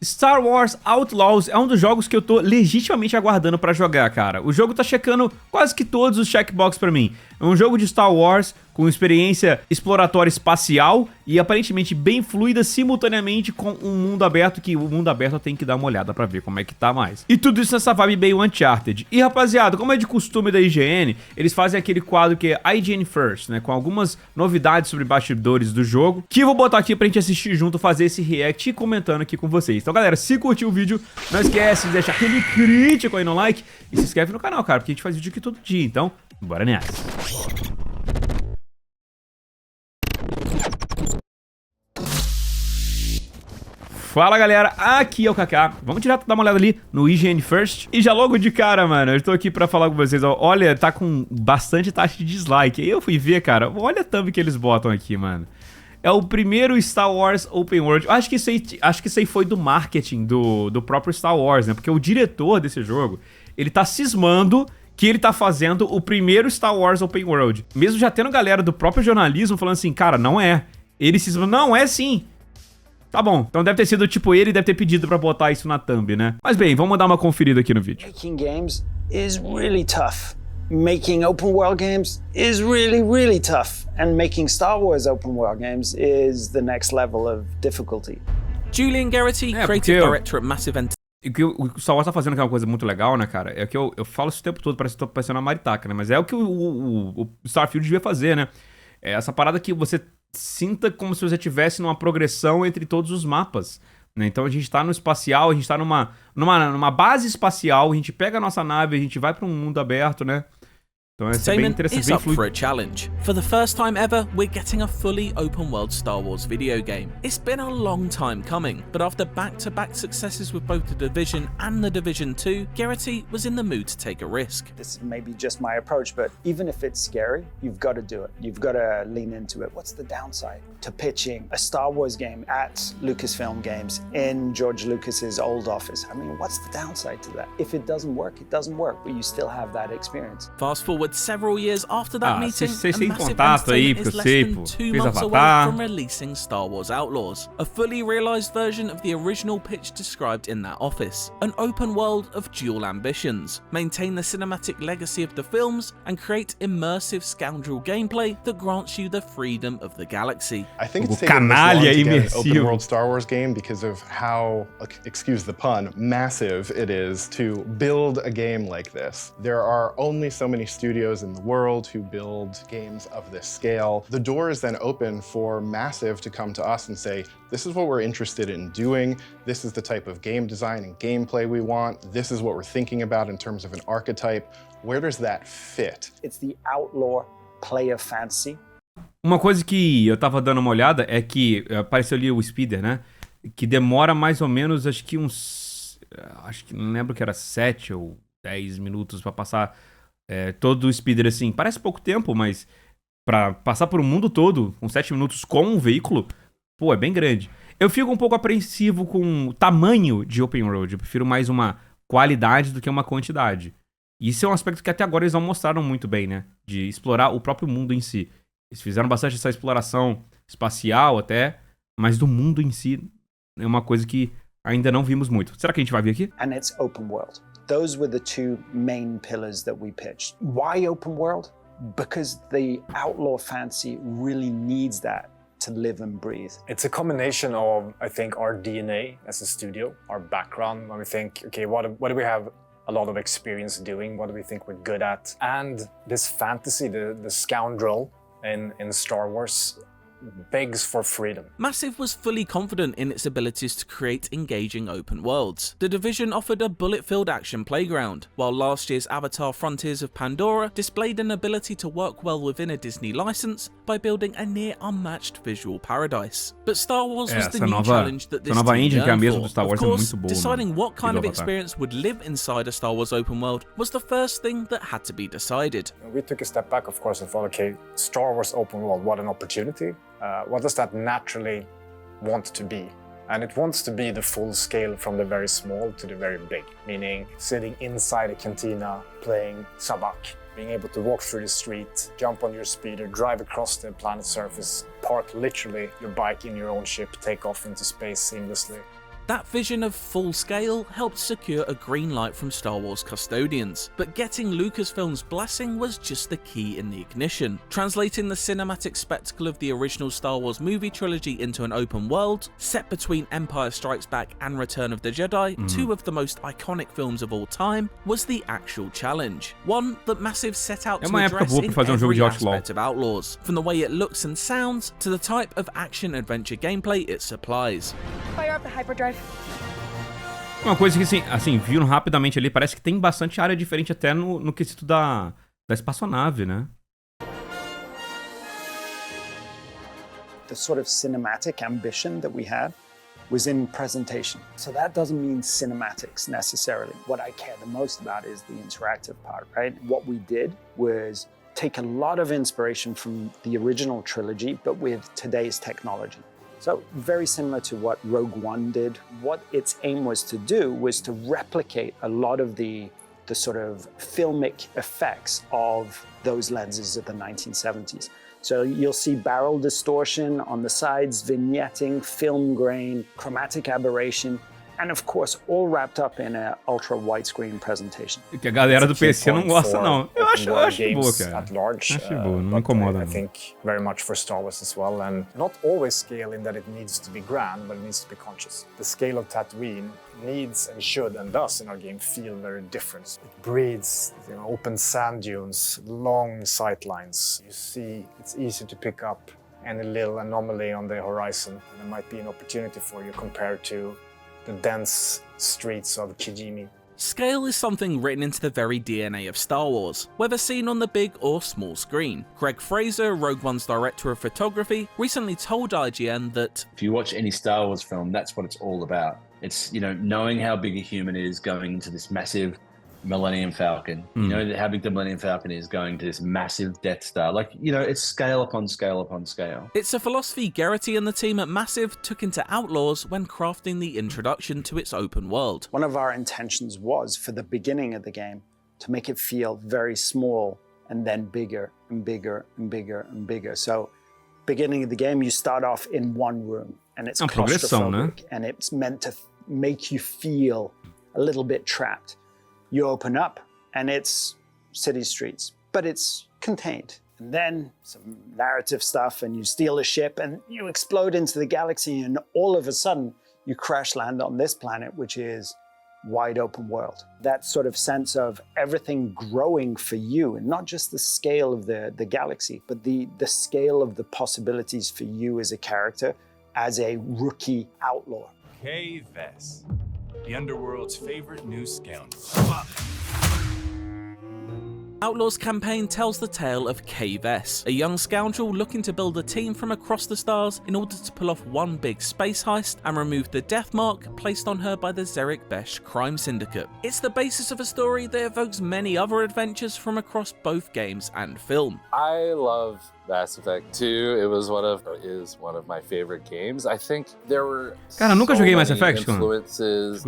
Star Wars Outlaws é um dos jogos que eu tô legitimamente aguardando pra jogar, cara. O jogo tá checando quase que todos os checkbox pra mim. É um jogo de Star Wars com experiência exploratória espacial e aparentemente bem fluida simultaneamente com um mundo aberto, que o mundo aberto eu tenho que dar uma olhada pra ver como é que tá mais. E tudo isso nessa vibe bem Uncharted. E rapaziada, como é de costume da IGN, eles fazem aquele quadro que é IGN First, né, com algumas novidades sobre bastidores do jogo, que eu vou botar aqui pra gente assistir junto, fazer esse react e comentando aqui com vocês. Então galera, se curtiu o vídeo, não esquece de deixar aquele crítico aí no like e se inscreve no canal, cara, porque a gente faz vídeo aqui todo dia, então bora nessa. Fala galera, aqui é o Kaká. Vamos direto dar uma olhada ali no IGN First. E já logo de cara, mano, eu tô aqui pra falar com vocês, ó. Olha, tá com bastante taxa de dislike. Aí eu fui ver, cara, olha a thumb que eles botam aqui, mano. É o primeiro Star Wars Open World. Acho que isso aí foi do marketing do próprio Star Wars, né? Porque o diretor desse jogo, ele tá cismando que ele tá fazendo o primeiro Star Wars Open World. Mesmo já tendo galera do próprio jornalismo falando assim, cara, não é. Ele cismou, não, é sim. Tá bom, então deve ter sido tipo ele deve ter pedido pra botar isso na thumb, né? Mas bem, vamos dar uma conferida aqui no vídeo. Making games is really tough. Making open world games is really, really tough. And making Star Wars open world games is the next level of difficulty. Julian Garrity, creative director at Massive Entertainment. E o que o Star Wars tá fazendo, que é uma coisa muito legal, né, cara? É que eu falo isso o tempo todo, parece que tô parecendo uma maritaca, né? Mas é o que o Starfield devia fazer, né? É essa parada que você sinta como se você estivesse numa progressão entre todos os mapas, né? Então a gente tá no espacial, a gente tá numa base espacial, a gente pega a nossa nave, a gente vai pra um mundo aberto, né? Então é bem interessante, is bem up for a challenge. For the first time ever, we're getting a fully open world Star Wars video game. It's been a long time coming, but after back-to-back successes with both The Division and The Division 2, Garrity was in the mood to take a risk. This is maybe just my approach, but even if it's scary, you've got to do it. You've got to lean into it. What's the downside to pitching a Star Wars game at Lucasfilm Games in George Lucas's old office? I mean, what's the downside to that? If it doesn't work, but you still have that experience. Fast forward several years after that meeting, sem Massive contato aí, Entertainment porque is eu less sei, than pô, 2 fez months away Avatar. from releasing Star Wars Outlaws, a fully realised version of the original pitch described in that office. An open world of dual ambitions, maintain the cinematic legacy of the films, and create immersive scoundrel gameplay that grants you the freedom of the galaxy. I think it's taken this long Canalha to get an imersivo. open world Star Wars game because of how, excuse the pun, massive it is to build a game like this. There are only so many studios in the world who build games of this scale. The door is then open for Massive to come to us and say, this is what we're interested in doing. This is the type of game design and gameplay we want. This is what we're thinking about in terms of an archetype. Where does that fit? It's the outlaw player fantasy. Uma coisa que eu tava dando uma olhada é que apareceu ali o speeder, né? Que demora mais ou menos, acho que não lembro que era 7 ou 10 minutos pra passar todo o speeder assim. Parece pouco tempo, mas pra passar por um mundo todo com 7 minutos com um veículo, pô, é bem grande. Eu fico um pouco apreensivo com o tamanho de open road. Eu prefiro mais uma qualidade do que uma quantidade. E isso é um aspecto que até agora eles não mostraram muito bem, né? De explorar o próprio mundo em si. Eles fizeram bastante essa exploração espacial até, mas do mundo em si é uma coisa que ainda não vimos muito. Será que a gente vai ver aqui? And it's open world. Those were the two main pillars that we pitched. Why open world? Because the outlaw fantasy really needs that to live and breathe. It's a combination of, I think, our DNA as a studio, our background, when we think, okay, what do we have a lot of experience doing? What do we think we're good at? And this fantasy, the scoundrel in Star Wars, begs for freedom. Massive was fully confident in its abilities to create engaging open worlds. The Division offered a bullet-filled action playground, while last year's Avatar Frontiers of Pandora displayed an ability to work well within a Disney license by building a near-unmatched visual paradise. But Star Wars was the new challenge that this team yearned for. Of course, deciding what kind of experience would live inside a Star Wars open world was the first thing that had to be decided. We took a step back, of course, and thought, okay, Star Wars open world, what an opportunity. What does that naturally want to be? And it wants to be the full scale from the very small to the very big, meaning sitting inside a cantina playing Sabak, being able to walk through the street, jump on your speeder, drive across the planet's surface, park literally your bike in your own ship, take off into space seamlessly. That vision of full scale helped secure a green light from Star Wars custodians, but getting Lucasfilm's blessing was just the key in the ignition. Translating the cinematic spectacle of the original Star Wars movie trilogy into an open world, set between Empire Strikes Back and Return of the Jedi, two of the most iconic films of all time, was the actual challenge. One that Massive set out to address in every aspect of Outlaws, from the way it looks and sounds to the type of action-adventure gameplay it supplies. Fire up the hyperdrive. Uma coisa que, assim, viram rapidamente ali, parece que tem bastante área diferente até no quesito da espaçonave, né? The sort of cinematic ambition that we had was in presentation. So that doesn't mean cinematics necessarily. What I care the most about is the interactive part, right? What we did was take a lot of inspiration from the original trilogy, but with today's technology. So very similar to what Rogue One did. What its aim was to do was to replicate a lot of the sort of filmic effects of those lenses of the 1970s. So you'll see barrel distortion on the sides, vignetting, film grain, chromatic aberration, and of course, all wrapped up in an ultra widescreen presentation. Que a galera do PC não gosta, não. Eu acho boa, cara. At large, acho boa, não me incomoda. I think very much for Star Wars as well, and not always scale in that it needs to be grand, but it needs to be conscious. The scale of Tatooine needs and should and does in our game feel very different. It breeds, open sand dunes, long sight lines. You see, it's easy to pick up any little anomaly on the horizon, and there might be an opportunity for you compared to the dense streets of Kijimi. Scale is something written into the very DNA of Star Wars, whether seen on the big or small screen. Greg Fraser, Rogue One's director of photography, recently told IGN that if you watch any Star Wars film, that's what it's all about. It's, knowing how big a human is going into this massive Millennium Falcon. You know how big the Millennium Falcon is going to this massive Death Star. It's scale upon scale upon scale. It's a philosophy Garrity and the team at Massive took into Outlaws when crafting the introduction to its open world. One of our intentions was, for the beginning of the game, to make it feel very small and then bigger and bigger and bigger and bigger. So, beginning of the game, you start off in one room, and it's claustrophobic, and it's meant to make you feel a little bit trapped. You open up and it's city streets, but it's contained. And then some narrative stuff, and you steal a ship and you explode into the galaxy, and all of a sudden you crash land on this planet, which is wide open world. That sort of sense of everything growing for you, and not just the scale of the galaxy, but the scale of the possibilities for you as a character, as a rookie outlaw. Kay Vess, the Underworld's favorite new scoundrel. Outlaws campaign tells the tale of Kay Vess, a young scoundrel looking to build a team from across the stars in order to pull off one big space heist and remove the death mark placed on her by the Zerek Besh crime syndicate. It's the basis of a story that evokes many other adventures from across both games and film. I love Mass Effect 2. It was one of my favorite games. I think there were Cara, nunca joguei Mass Effect, influences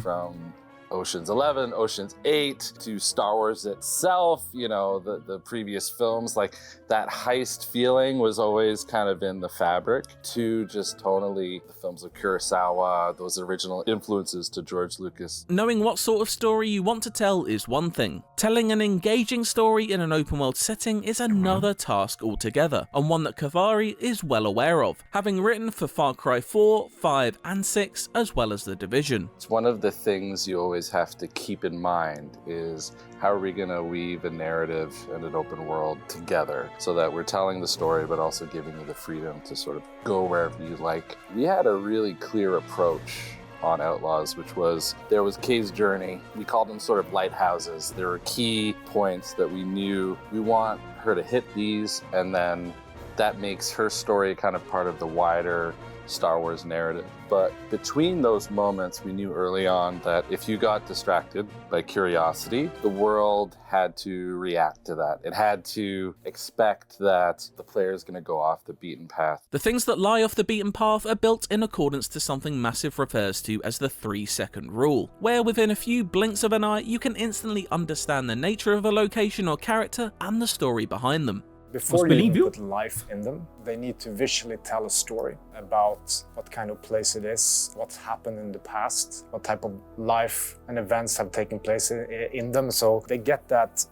from Ocean's 11, Ocean's 8, to Star Wars itself, the previous films, like that heist feeling was always kind of in the fabric, to just tonally the films of Kurosawa, those original influences to George Lucas. Knowing what sort of story you want to tell is one thing. Telling an engaging story in an open world setting is another task altogether, and one that Kavari is well aware of, having written for Far Cry 4, 5 and 6, as well as The Division. It's one of the things you always have to keep in mind is how are we going to weave a narrative and an open world together so that we're telling the story but also giving you the freedom to sort of go wherever you like. We had a really clear approach on Outlaws, which was there was Kay's journey. We called them sort of lighthouses. There were key points that we knew we want her to hit these, and then that makes her story kind of part of the wider Star Wars narrative. But between those moments, we knew early on that if you got distracted by curiosity, the world had to react to that. It had to expect that the player is going to go off the beaten path. The things that lie off the beaten path are built in accordance to something Massive refers to as the 3-second rule, where within a few blinks of an eye, you can instantly understand the nature of a location or character and the story behind them. Before you espelhinho, even viu? put life in them, they need to visually tell a story about what kind of place it is, what's happened in the past, what type of life and events have taken place in them. So they get that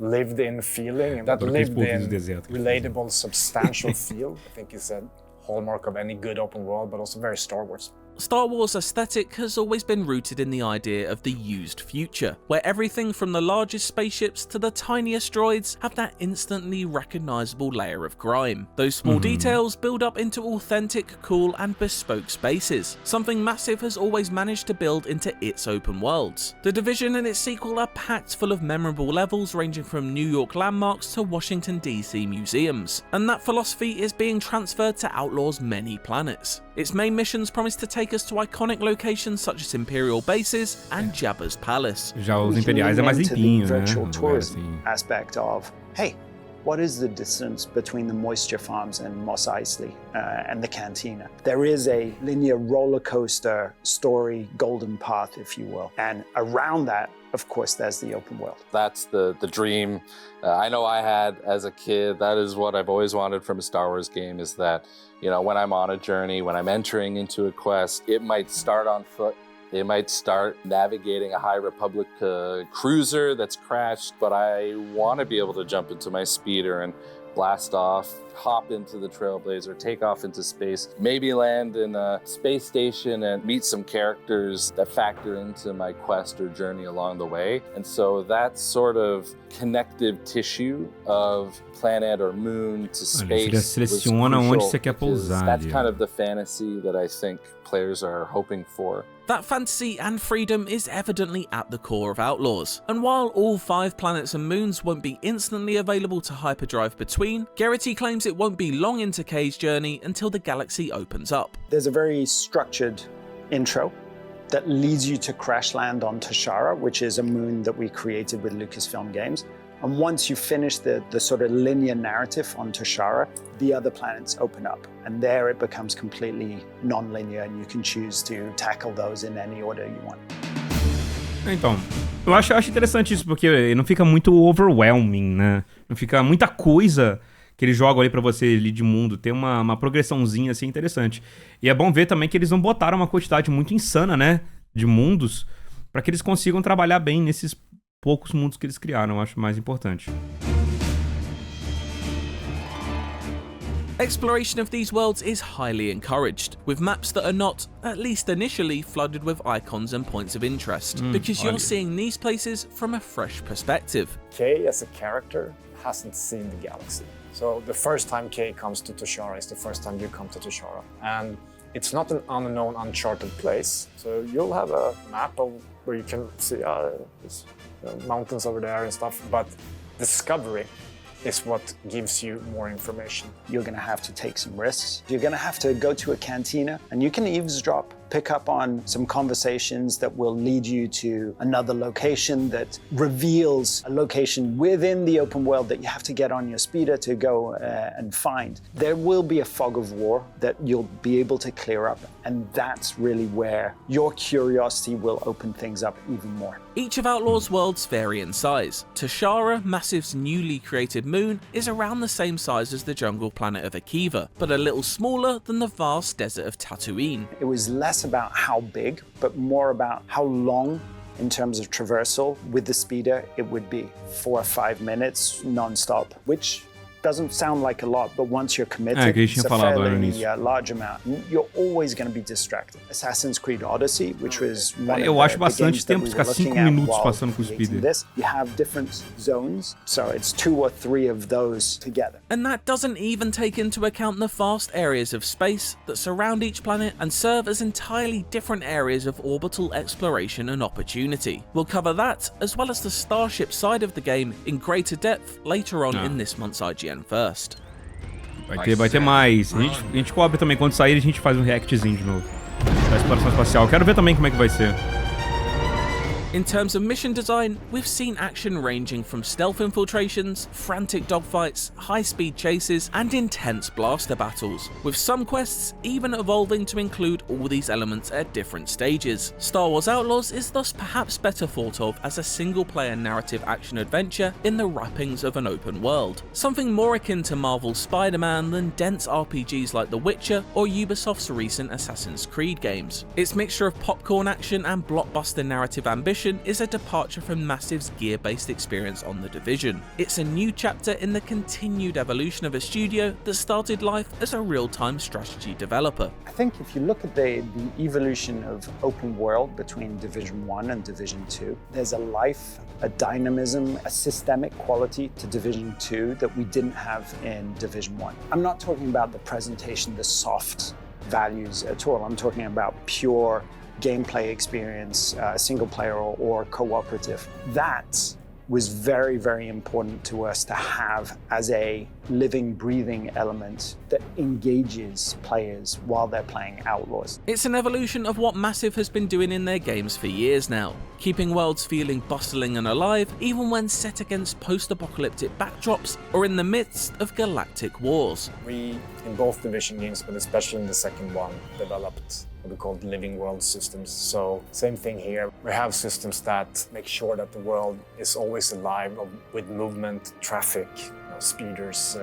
lived-in feeling, and that Adoro aqueles polvinhos lived-in, do deserto. relatable, substantial feel, I think is a hallmark of any good open world, but also very Star Wars. Star Wars' aesthetic has always been rooted in the idea of the used future, where everything from the largest spaceships to the tiniest droids have that instantly recognizable layer of grime. Those small details build up into authentic, cool and bespoke spaces, something Massive has always managed to build into its open worlds. The Division and its sequel are packed full of memorable levels ranging from New York landmarks to Washington DC museums, and that philosophy is being transferred to Outlaw's many planets. Its main missions promise to take us to iconic locations such as Imperial bases and Jabba's palace. Já os We can Imperiais é lean mais into the limpinho, né? virtual Um lugar tourism assim. aspect of, hey, what is the distance between the moisture farms and Mos Eisley and the cantina? There is a linear roller coaster story golden path, if you will. And around that, of course, there's the open world. That's the dream I know I had as a kid. That is what I've always wanted from a Star Wars game, is that, you know, when I'm on a journey, when I'm entering into a quest, it might start on foot. It might start navigating a High Republic cruiser that's crashed, but I want to be able to jump into my speeder and blast off, hop into the Trailblazer, take off into space, maybe land in a space station and meet some characters that factor into my quest or journey along the way. And so that sort of connective tissue of planet or moon to space Ele was seleciona onde crucial, você quer because pousar that's ali. kind of the fantasy that I think players are hoping for. That fantasy and freedom is evidently at the core of Outlaws, and while all 5 planets and moons won't be instantly available to hyperdrive between, Geraghty claims it won't be long into Kay's journey until the galaxy opens up. There's a very structured intro that leads you to crash land on Tashara, which is a moon that we created with Lucasfilm Games. And once you finish the sort of linear narrative on Tashara, the other planets open up. And there it becomes completely non-linear, and you can choose to tackle those in any order you want. Então, eu acho interessante isso, porque não fica muito overwhelming, né? Não fica muita coisa que eles jogam ali pra você ali de mundo. Tem uma progressãozinha assim interessante. E é bom ver também que eles não botaram uma quantidade muito insana, né? De mundos, pra que eles consigam trabalhar bem nesses poucos mundos que eles criaram. Eu acho mais importante. Exploration of these worlds is highly encouraged, with maps that are not, at least initially, flooded with icons and points of interest, because you're seeing these places from a fresh perspective. Kay as a character hasn't seen the galaxy. So the first time Kay comes to Tashara is the first time you come to Tashara. And it's not an unknown, uncharted place. So you'll have a map of where you can see there's mountains over there and stuff, but discovery is what gives you more information. You're going to have to take some risks. You're going to have to go to a cantina, and you can eavesdrop, pick up on some conversations that will lead you to another location that reveals a location within the open world that you have to get on your speeder to go and find. There will be a fog of war that you'll be able to clear up, and that's really where your curiosity will open things up even more. Each of Outlaw's worlds vary in size. Tashara, Massive's newly created moon, is around the same size as the jungle planet of Akiva, but a little smaller than the vast desert of Tatooine. It was less about how big, but more about how long in terms of traversal with the speeder it would be. 4 or 5 minutes non-stop, which doesn't sound like a lot, but once you're committed, que a gente it's a tinha falado fairly nisso. large amount. You're always going to be distracted. Assassin's Creed Odyssey, which was one Eu of acho the bastante games that tempo we ficar were 5 looking at minutos while passando com o creating speeder. this, you have different zones, so it's 2 or 3 of those together. And that doesn't even take into account the vast areas of space that surround each planet and serve as entirely different areas of orbital exploration and opportunity. We'll cover that, as well as the Starship side of the game, in greater depth later on in this month's IGN First. Vai ter mais. A gente cobre também. Quando sair, a gente faz um reactzinho de novo da exploração espacial. Quero ver também como é que vai ser. In terms of mission design, we've seen action ranging from stealth infiltrations, frantic dogfights, high-speed chases, and intense blaster battles, with some quests even evolving to include all these elements at different stages. Star Wars Outlaws is thus perhaps better thought of as a single-player narrative action-adventure in the wrappings of an open world, something more akin to Marvel's Spider-Man than dense RPGs like The Witcher or Ubisoft's recent Assassin's Creed games. Its mixture of popcorn action and blockbuster narrative ambition is a departure from Massive's gear-based experience on The Division. It's a new chapter in the continued evolution of a studio that started life as a real-time strategy developer. I think if you look at the evolution of open world between Division 1 and Division 2, there's a life, a dynamism, a systemic quality to Division 2 that we didn't have in Division 1. I'm not talking about the presentation, the soft values at all. I'm talking about pure gameplay experience, single player or cooperative. That was very, very important to us to have as a living, breathing element that engages players while they're playing Outlaws. It's an evolution of what Massive has been doing in their games for years now, keeping worlds feeling bustling and alive even when set against post-apocalyptic backdrops or in the midst of galactic wars. We, in both Division games, but especially in the second one, developed what we call living world systems. So same thing here. We have systems that make sure that the world is always alive with movement, traffic, speeders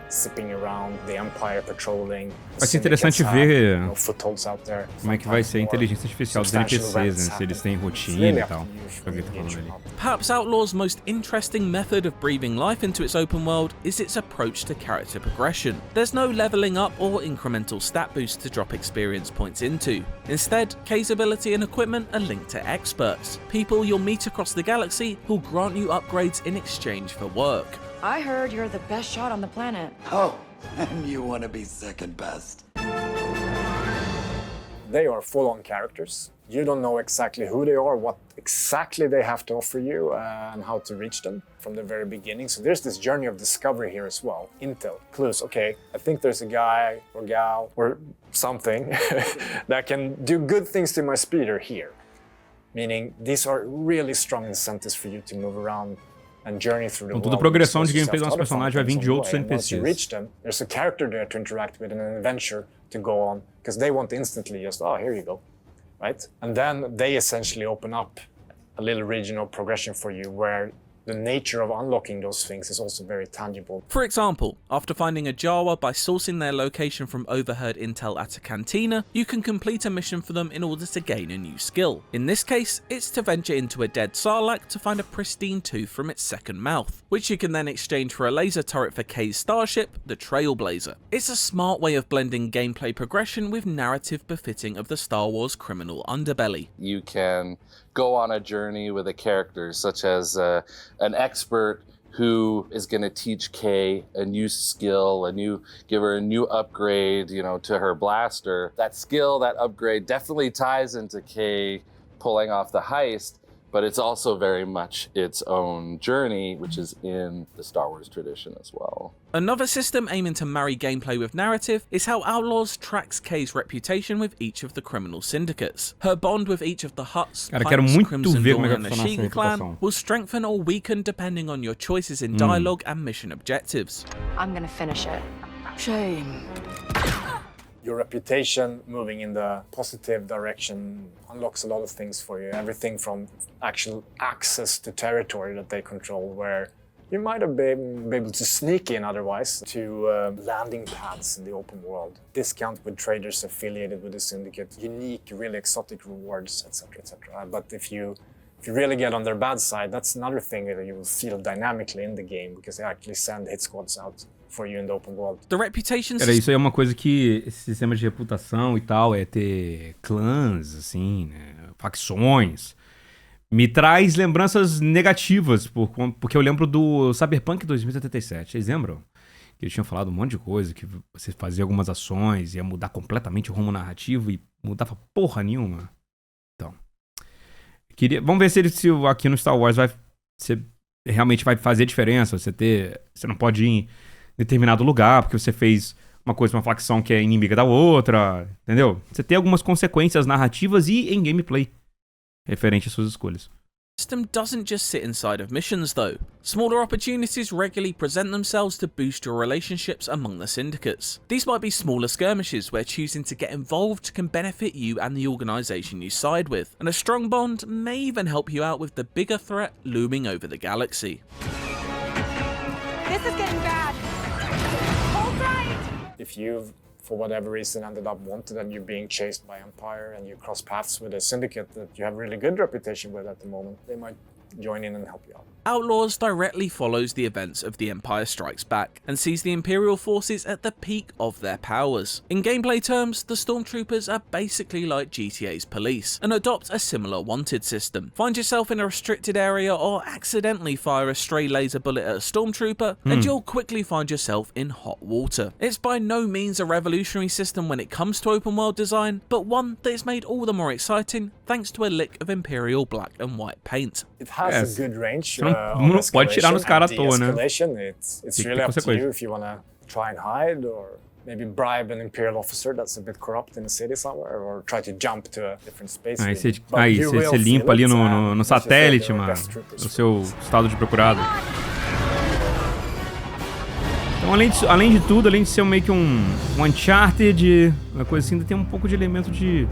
zipping around, the Empire patrolling. Vai ser interessante ver footholds out there. como é que vai ser a inteligência artificial dos NPCs, né? Se eles têm rotina e tal. Perhaps Outlaw's most interesting method of breathing life into its open world is its approach to character progression. There's no leveling up or incremental stat boost to drop experience points into. Instead, Kay's ability and equipment are linked to experts, people you'll meet across the galaxy who'll grant you upgrades in exchange for work. I heard you're the best shot on the planet. Oh, and you want to be second best. They are full-on characters. You don't know exactly who they are, what exactly they have to offer you, and how to reach them from the very beginning. So there's this journey of discovery here as well. Intel, clues, okay, I think there's a guy or gal or something that can do good things to my speeder here. Meaning these are really strong incentives for you to move around and journey through the Então, world. toda a progressão de gameplay do nosso personagem vai vir de outros And once you NPCs. reach them, there's a character there to interact with and an adventure to go on, because they want instantly just, oh, here you go, right? And then they essentially open up a little regional progression for you where the nature of unlocking those things is also very tangible. For example, after finding a Jawa by sourcing their location from overheard intel at a cantina, you can complete a mission for them in order to gain a new skill. In this case, it's to venture into a dead Sarlacc to find a pristine tooth from its second mouth, which you can then exchange for a laser turret for Kay's starship, the Trailblazer. It's a smart way of blending gameplay progression with narrative befitting of the Star Wars criminal underbelly. You can go on a journey with a character such as an expert who is going to teach Kay a new skill, give her a new upgrade, to her blaster. That skill, that upgrade definitely ties into Kay pulling off the heist, but it's also very much its own journey, which is in the Star Wars tradition as well. Another system aiming to marry gameplay with narrative is how Outlaws tracks Kay's reputation with each of the criminal syndicates. Her bond with each of the Hutts, Cara, quero Pikes, muito Crimson ver Dawn como é que and the vai funcionar essa Sheik clan reputação. will strengthen or weaken depending on your choices in dialogue and mission objectives. I'm gonna finish it. Shame. Your reputation moving in the positive direction unlocks a lot of things for you. Everything from actual access to territory that they control, where you might have been able to sneak in otherwise, to landing pads in the open world, discount with traders affiliated with the syndicate, unique, really exotic rewards, etc., etc. But if you really get on their bad side, that's another thing that you will feel dynamically in the game, because they actually send hit squads out for you in the open world. The reputation Cara, isso aí é uma coisa que esse sistema de reputação e tal, é ter clãs, assim, né, facções, me traz lembranças negativas, porque eu lembro do Cyberpunk 2077, vocês lembram? Que eles tinham falado um monte de coisa, que você fazia algumas ações, ia mudar completamente o rumo narrativo e mudava porra nenhuma. Então, vamos ver se aqui no Star Wars realmente vai fazer diferença, você não pode ir em determinado lugar, porque você fez uma coisa, uma facção que é inimiga da outra, entendeu? Você tem algumas consequências narrativas e em gameplay referente às suas escolhas. system doesn't just sit inside of missions though. Smaller opportunities regularly present themselves to boost your relationships among the syndicates. These might be smaller skirmishes where choosing to get involved can benefit you and the organisation you side with, and a strong bond may even help you out with the bigger threat looming over the galaxy. This is getting bad. Hold right! If you've, for whatever reason, ended up wanted and you're being chased by Empire and you cross paths with a syndicate that you have really good reputation with at the moment, they might join in and help you out. Outlaws directly follows the events of The Empire Strikes Back and sees the Imperial forces at the peak of their powers. In gameplay terms, the Stormtroopers are basically like GTA's police and adopt a similar wanted system. Find yourself in a restricted area or accidentally fire a stray laser bullet at a Stormtrooper and you'll quickly find yourself in hot water. It's by no means a revolutionary system when it comes to open world design, but one that is made all the more exciting thanks to a lick of Imperial black and white paint. It has a good range. Não pode tirar nos caras à toa, né? It's really up to you if you want to try and hide or maybe bribe an Imperial officer that's a bit corrupt in a city somewhere or try to jump to a different space. Aí você limpa ali no satélite, mano, o seu estado de procurado. Então, além de tudo, além de ser meio que um Uncharted, uma coisa assim, ainda tem um pouco de elemento de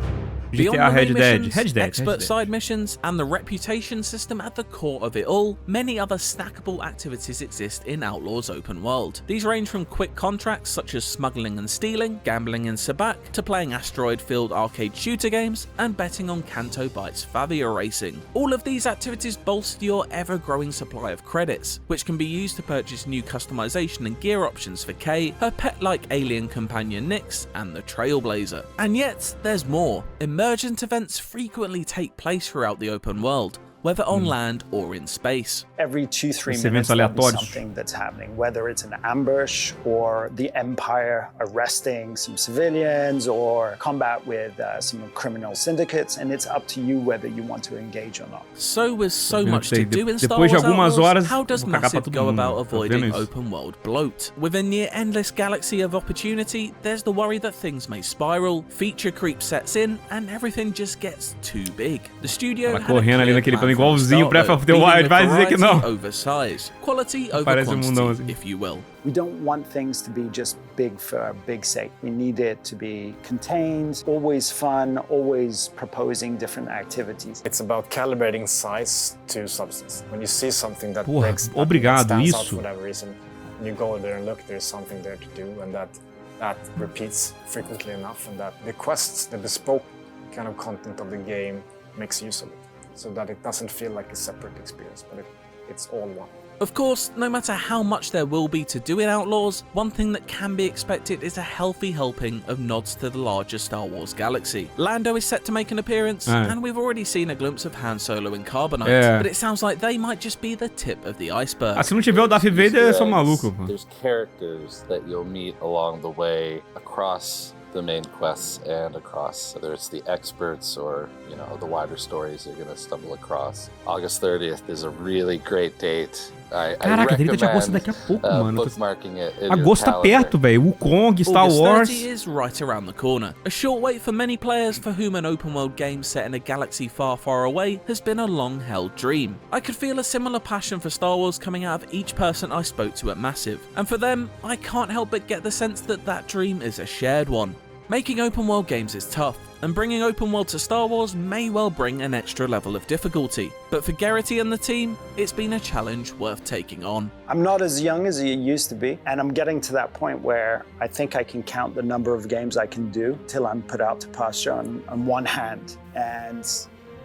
GTA, Red Dead. Expert side missions, and the reputation system at the core of it all, many other snackable activities exist in Outlaws open world. These range from quick contracts such as smuggling and stealing, gambling in Sabacc, to playing asteroid-filled arcade shooter games, and betting on Canto Bight's Favia racing. All of these activities bolster your ever-growing supply of credits, which can be used to purchase new customization and gear options for Kay, her pet-like alien companion Nyx, and the Trailblazer. And yet, there's more. Emergent events frequently take place throughout the open world, whether on land or in space. Every 2-3 minutes there'll be something that's happening, whether it's an ambush or the Empire arresting some civilians or combat with some criminal syndicates, and it's up to you whether you want to engage or not. So with so much to do in Star Wars Outlaws, how does Massive go about avoiding open world bloat? With a near endless galaxy of opportunity, there's the worry that things may spiral, feature creep sets in, and everything just gets too big. The studio correndo ali naquele plano igualzinho Breath of the Wild, vai dizer que não. Oversize, quality over quantity, if you will. We don't want things to be just big for big sake. We need it to be contained, always fun, always proposing different activities. It's about calibrating size to substance. When you see something that stands out for whatever reason, and you go there and look, there's something there to do, and that repeats frequently enough, and that the quests, the bespoke kind of content of the game makes use of it, so that it doesn't feel like a separate experience, but it's all one. Of course, no matter how much there will be to do in Outlaws, one thing that can be expected is a healthy helping of nods to the larger Star Wars galaxy. Lando is set to make an appearance, and we've already seen a glimpse of Han Solo and Carbonite, but it sounds like they might just be the tip of the iceberg. Se não tiver o Darth Vader, é só maluco. There's characters that you'll meet along the way across the main quests and across, whether it's the experts or, you know, the wider stories you're going to stumble across. August 30th is a really great date. Caraca, 30 de agosto daqui a pouco, mano. Bookmarking it Agosto tá perto, velho. Wukong, Star Wars. August 30 is right around the corner. A short wait for many players for whom an open world game set in a galaxy far, far away has been a long-held dream. I could feel a similar passion for Star Wars coming out of each person I spoke to at Massive, and for them, I can't help but get the sense that that dream is a shared one. Making open world games is tough, and bringing open world to Star Wars may well bring an extra level of difficulty, but for Garrity and the team, it's been a challenge worth taking on. I'm not as young as I used to be, and I'm getting to that point where I think I can count the number of games I can do till I'm put out to pasture on one hand, and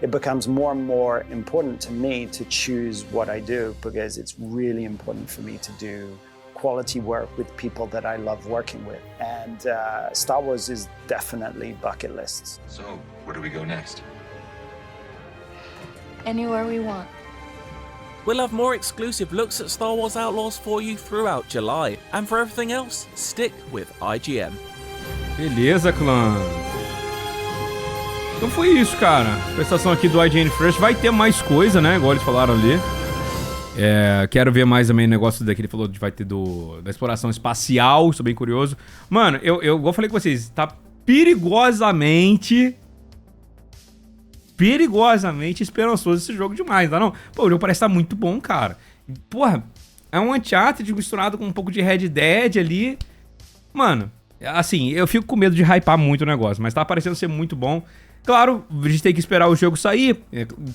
it becomes more and more important to me to choose what I do, because it's really important for me to do quality work with people that I love working with, and Star Wars is definitely bucket lists. So, where do we go next? Anywhere we want. We'll have more exclusive looks at Star Wars Outlaws for you throughout July, and for everything else, stick with IGN. Beleza, clã. Então foi isso, cara. Prestação aqui do IGN First. Vai ter mais coisa, né? Igual eles falaram ali. Quero ver mais também o negócio daqui, ele falou de vai ter da exploração espacial, estou bem curioso. Mano, eu igual falei com vocês, tá perigosamente perigosamente esperançoso esse jogo demais, tá não? Pô, o jogo parece estar muito bom, cara. Porra, é um Uncharted misturado com um pouco de Red Dead ali. Mano, assim, eu fico com medo de hypar muito o negócio, mas tá parecendo ser muito bom. Claro, a gente tem que esperar o jogo sair,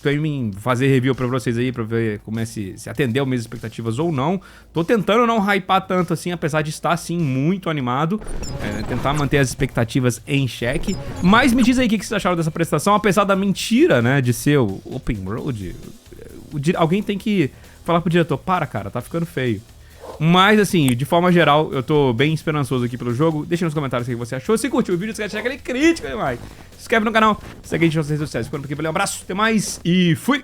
também fazer review pra vocês aí, pra ver como é se atendeu minhas expectativas ou não. Tô tentando não hypar tanto assim, apesar de estar, sim, muito animado. Tentar manter as expectativas em xeque. Mas me diz aí o que vocês acharam dessa apresentação, apesar da mentira, né, de ser o Open World. Alguém tem que falar pro diretor, para, cara, tá ficando feio. Mas, assim, de forma geral, eu tô bem esperançoso aqui pelo jogo. Deixa nos comentários o que você achou. Se curtiu o vídeo, se quer deixar aquele crítico demais. Se inscreve no canal, segue a gente nas redes sociais. Ficando por aqui, valeu, um abraço, até mais e fui!